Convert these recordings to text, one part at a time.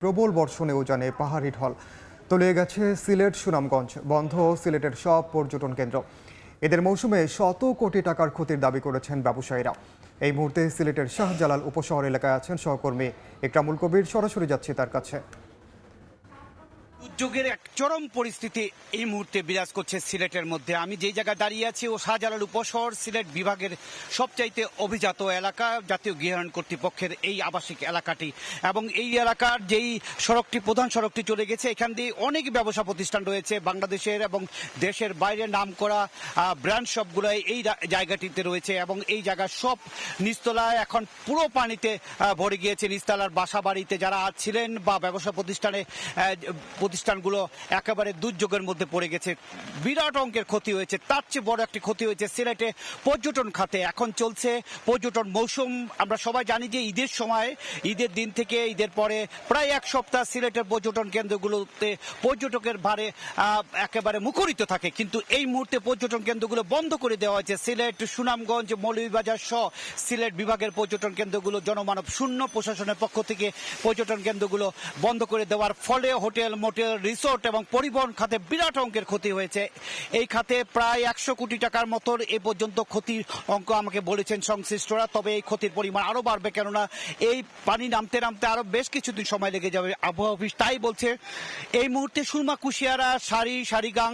প্রবল বর্ষণে উজানে পাহাড়ি ঢল তলিয়ে গেছে সিলেট সুনামগঞ্জ, বন্ধ সিলেটের সব পর্যটন কেন্দ্র। এদের মৌসুমে শত কোটি টাকার ক্ষতির দাবি করেছেন ব্যবসায়ীরা। এই মুহূর্তে সিলেটের শাহজালাল উপশহর এলাকায় আছেন সহকর্মী ইকরামুল কবির। সরাসরি যাচ্ছি তার কাছে। দুর্যোগের এক চরম পরিস্থিতি এই মুহূর্তে বিরাজ করছে সিলেটের মধ্যে। আমি যেই জায়গায় দাঁড়িয়ে আছি ও শাহজালাল উপশহর, সিলেট বিভাগের সবচাইতে অভিজাত এলাকা, জাতীয় গৃহায়ণ কর্তৃপক্ষের এই আবাসিক এলাকাটি। এবং এই এলাকার যেই সড়কটি, প্রধান সড়কটি চলে গেছে, এখান দিয়ে অনেক ব্যবসা প্রতিষ্ঠান রয়েছে বাংলাদেশের এবং দেশের বাইরে নাম করা ব্র্যান্ড সবগুলো এই জায়গাটিতে রয়েছে। এবং এই জায়গার সব নিচতলায় এখন পুরো পানিতে ভরে গিয়েছে। নিচতলার বাসা বাড়িতে যারা ছিলেন বা ব্যবসা প্রতিষ্ঠানগুলো একেবারে দুর্যোগের মধ্যে পড়ে গেছে। বিরাট অঙ্কের ক্ষতি হয়েছে। তার চেয়ে বড় একটি ক্ষতি হয়েছে সিলেটে পর্যটন খাতে। এখন চলছে পর্যটন মৌসুম। আমরা সবাই জানি যে ঈদের সময়, ঈদের দিন থেকে ঈদের পরে প্রায় এক সপ্তাহ সিলেটের পর্যটন কেন্দ্রগুলোতে পর্যটকের ভারে একেবারে মুখরিত থাকে। কিন্তু এই মুহূর্তে পর্যটন কেন্দ্রগুলো বন্ধ করে দেওয়া হয়েছে। সিলেট, সুনামগঞ্জ, মৌলভীবাজার সহ সিলেট বিভাগের পর্যটন কেন্দ্রগুলো জনমানব শূন্য। প্রশাসনের পক্ষ থেকে পর্যটন কেন্দ্রগুলো বন্ধ করে দেওয়ার ফলে হোটেল, মোটেল, রিসোর্ট এবং পরিবহন খাতে বিরাট অঙ্কের ক্ষতি হয়েছে। এই খাতে প্রায় 100 কোটি টাকার মতো এ পর্যন্ত ক্ষতির অঙ্ক আমাকে বলেছেন সংশ্লিষ্টরা। তবে এই ক্ষতির পরিমাণ আরো বাড়বে, কেননা এই পানি নামতে নামতে আরো বেশ কিছুদিন সময় লেগে যাবে। আবহাওয়া অফিস তাই বলছে। এই মুহূর্তে সুরমা, কুশিয়ারা, সারিগাং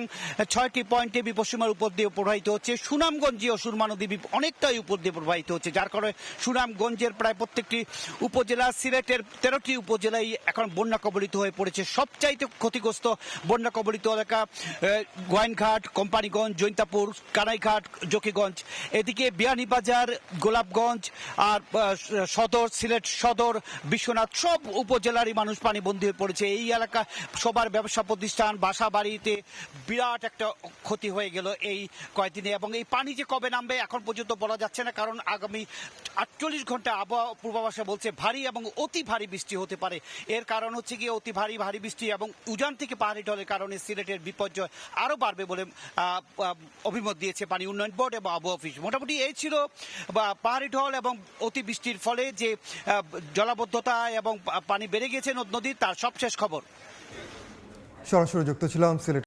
6টি পয়েন্টে বিপদসীমার উপর দিয়ে প্রবাহিত হচ্ছে। সুনামগঞ্জেও সুরমা নদী অনেকটাই উপর দিয়ে প্রবাহিত হচ্ছে, যার কারণে সুনামগঞ্জের প্রায় প্রত্যেকটি উপজেলা, সিলেটের 13টি উপজেলায় এখন বন্যা কবলিত হয়ে পড়েছে। সবচাইতে ক্ষতিগ্রস্ত বন্যা কবলিত এলাকা গোয়াইনঘাট, কোম্পানিগঞ্জ, জৈন্তাপুর, কানাইঘাট, জকিগঞ্জ। এদিকে বিয়ানীবাজার, গোলাপগঞ্জ আর সদর, সিলেট সদর, বিশ্বনাথ সব উপজেলারই মানুষ পানিবন্দী হয়ে পড়েছে। এই এলাকা সবার ব্যবসা প্রতিষ্ঠান, বাসা বাড়িতে বিরাট একটা ক্ষতি হয়ে গেল এই কয়েকদিনে। এবং এই পানি যে কবে নামবে এখন পর্যন্ত বলা যাচ্ছে না, কারণ আগামী 48 ঘন্টা আবহাওয়া পূর্বাভাসে বলছে ভারী এবং অতি ভারী বৃষ্টি হতে পারে। এর কারণ হচ্ছে গিয়ে অতি ভারী বৃষ্টি এবং উজান থেকে পাহাড়ি ঢলের কারণে সিলেটের বিপর্যয় আরো বাড়বে বলে অভিমত দিয়েছে পানি উন্নয়ন বোর্ড এবং আবহাওয়া অফিস। মোটামুটি এই ছিল পাহাড়ি ঢল এবং অতিবৃষ্টির ফলে যে জলাবদ্ধতা এবং পানি বেড়ে গেছে নদীর, তার সবশেষ খবর। সরাসরি যুক্ত ছিলাম সিলেট।